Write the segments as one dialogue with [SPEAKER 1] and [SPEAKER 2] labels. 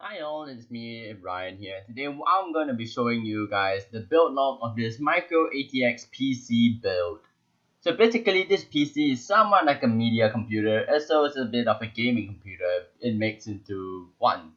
[SPEAKER 1] Hi all, it's me, Ryan here. Today I'm going to be showing you guys the build log of this Micro ATX PC build. So basically this PC is somewhat like a media computer, as well as a bit of a gaming computer. It makes into one.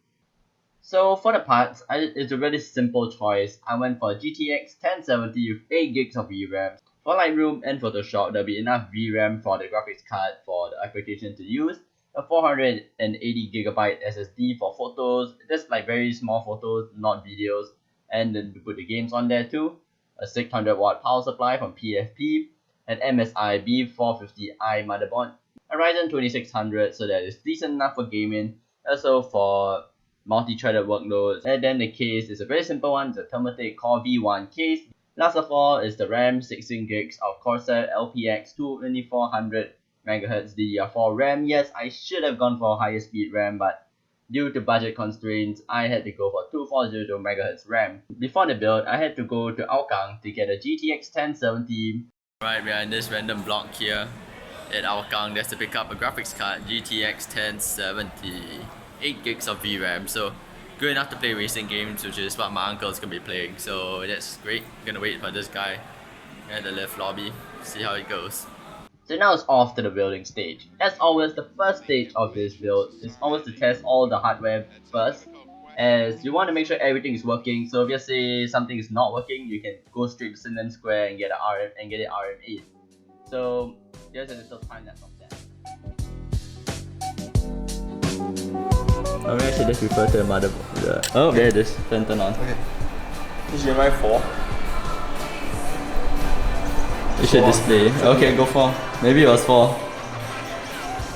[SPEAKER 1] So for the parts, it's a really simple choice. I went for a GTX 1070 with 8 gigs of VRAM. For Lightroom and Photoshop, there'll be enough VRAM for the graphics card for the application to use. A 480GB SSD for photos, just like very small photos, not videos, and then we put the games on there too. A 600W power supply from PFP, an MSI B450i motherboard, a Ryzen 2600, so that is decent enough for gaming, also for multi-threaded workloads. And then the case is a very simple one, it's a Thermaltake Core V1 case. Last of all is the RAM, 16GB of Corsair LPX 2400 MHz DDR4 RAM. Yes, I should have gone for higher speed RAM, but due to budget constraints, I had to go for 2400 MHz RAM. Before the build, I had to go to Hougang to get a GTX 1070. Right, we are in this random block here at Hougang. That's to pick up a graphics card, GTX 1070, 8 gigs of VRAM. So good enough to play racing games, which is what my uncle is going to be playing. So that's great. I'm gonna wait for this guy at the lift lobby, see how it goes. So now it's off to the building stage. As always, the first stage of this build is always to test all the hardware first, as you want to make sure everything is working. So if you say something is not working, you can go straight to simlim square and get it RM8. So there's a little time lapse of that. I should just refer to the motherboard. Oh, there it is. Turn on. Okay.
[SPEAKER 2] This is my 4.
[SPEAKER 1] You should display. Okay, go for. Maybe it was 4.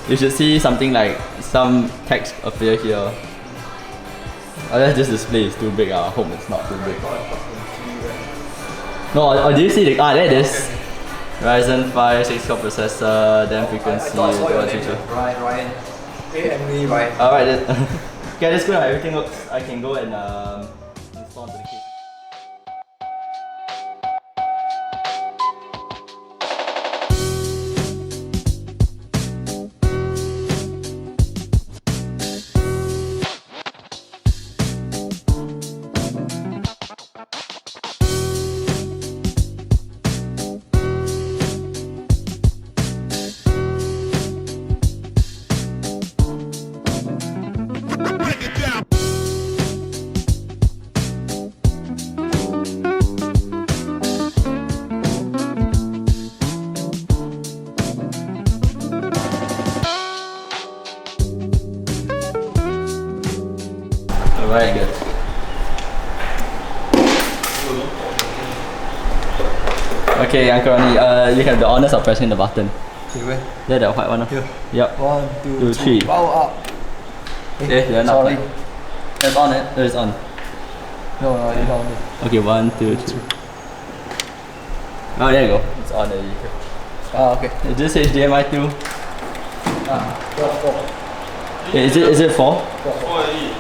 [SPEAKER 1] You should see something like some text appear here. Oh, that's just display. It's too big. I hope it's not too big. No, or do you see the there it is. Ryzen 5 6-core processor, damn frequency.
[SPEAKER 2] Ryan. Hey, Ryan.
[SPEAKER 1] Alright, okay, that's good. Everything looks. I can go and install to the case. Alright, good. Okay, Uncle Ronnie, you have the honors of pressing the button.
[SPEAKER 2] Okay, where?
[SPEAKER 1] There, the white one.
[SPEAKER 2] Here.
[SPEAKER 1] Yep.
[SPEAKER 2] 1, 2, 3. Power up.
[SPEAKER 1] Okay, you're not.
[SPEAKER 2] Sorry.
[SPEAKER 1] It's on it. It's on.
[SPEAKER 2] No, it's not on.
[SPEAKER 1] Okay, 1, 2, 3. Oh, there you go. It's on already.
[SPEAKER 2] Okay.
[SPEAKER 1] Is this HDMI 2?
[SPEAKER 2] 4.
[SPEAKER 1] Is it 4?
[SPEAKER 2] 4 already.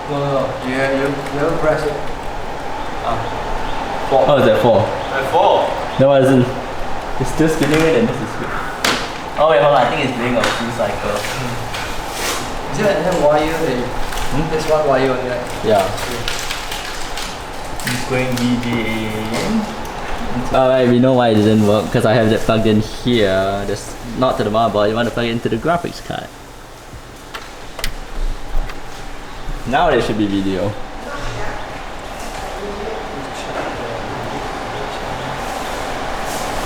[SPEAKER 2] No. You press it. 4.
[SPEAKER 1] Oh, is that 4?
[SPEAKER 2] At 4.
[SPEAKER 1] No, it isn't. It's still spinning it and this is good. Oh wait, hold on. I think it's doing a full cycle.
[SPEAKER 2] Is it a wire? There's one wire on it.
[SPEAKER 1] Yeah. It's going VGA. Alright, we know why it didn't work because I have it plugged in here. Just not to the motherboard. You want to plug it into the graphics card. Now there should be video.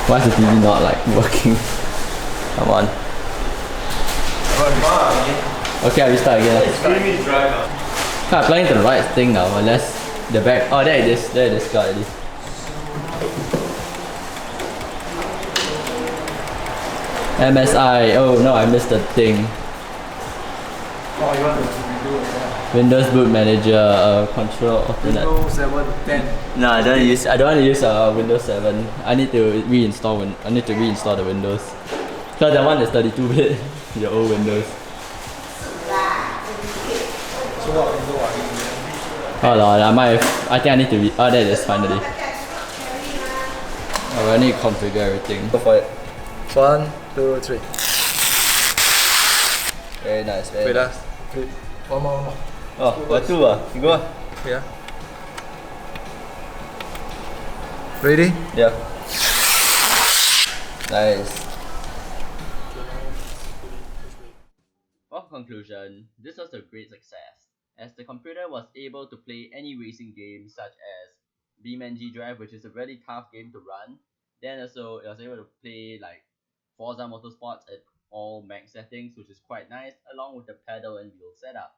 [SPEAKER 1] Why is the TV not like working? Come on. Okay, I'll restart again. Can't plug into the right thing now unless the back. Oh, there it is. There it is. Got it. MSI. Oh no, I missed the thing.
[SPEAKER 2] Oh, you want to redo it? Yeah.
[SPEAKER 1] Windows Boot Manager, control alternate.
[SPEAKER 2] Windows 7, 10.
[SPEAKER 1] No, I don't want to use Windows 7. I need to reinstall the Windows. Because that one is 32-bit, the old Windows.
[SPEAKER 2] So what window are you using?
[SPEAKER 1] Hold on, I think I need to oh, there it is finally. Oh, I need to configure everything.
[SPEAKER 2] Go for it. 1, 2, 3.
[SPEAKER 1] Very nice, very
[SPEAKER 2] Wait,
[SPEAKER 1] nice.
[SPEAKER 2] one more.
[SPEAKER 1] Oh, part 2 ah? You go ah.
[SPEAKER 2] Yeah. Ready?
[SPEAKER 1] Yeah. Nice. For conclusion, this was a great success, as the computer was able to play any racing games such as BeamNG Drive, which is a really tough game to run. Then also it was able to play like Forza Motorsports at all max settings, which is quite nice, along with the pedal and wheel setup.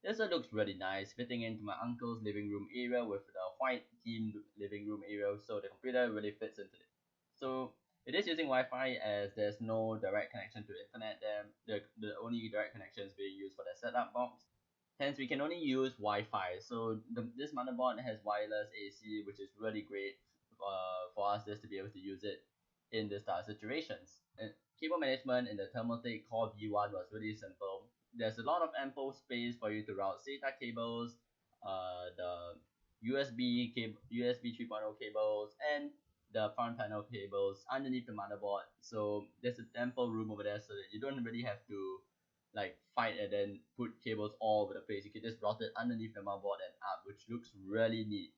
[SPEAKER 1] This one looks really nice, fitting into my uncle's living room area with the white themed living room area, so the computer really fits into it. So it is using Wi-Fi as there's no direct connection to internet there. The only direct connection is being used for the setup box. Hence, we can only use Wi-Fi. So this motherboard has wireless AC, which is really great for us just to be able to use it in this type of situations. And keyboard management in the Thermaltake Core V1 was really simple. There's a lot of ample space for you to route SATA cables, the USB 3.0 cables, and the front panel cables underneath the motherboard. So there's a ample room over there so that you don't really have to like fight and then put cables all over the place. You can just route it underneath the motherboard and up, which looks really neat.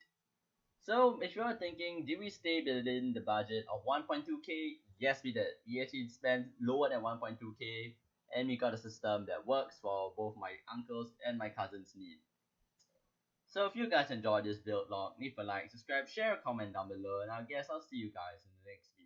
[SPEAKER 1] So if you are thinking, did we stay within the budget of 1.2k? Yes, we did. We actually spent lower than 1.2k, and we got a system that works for both my uncle's and my cousin's needs. So if you guys enjoyed this build log, leave a like, subscribe, share, comment down below, and I guess I'll see you guys in the next video.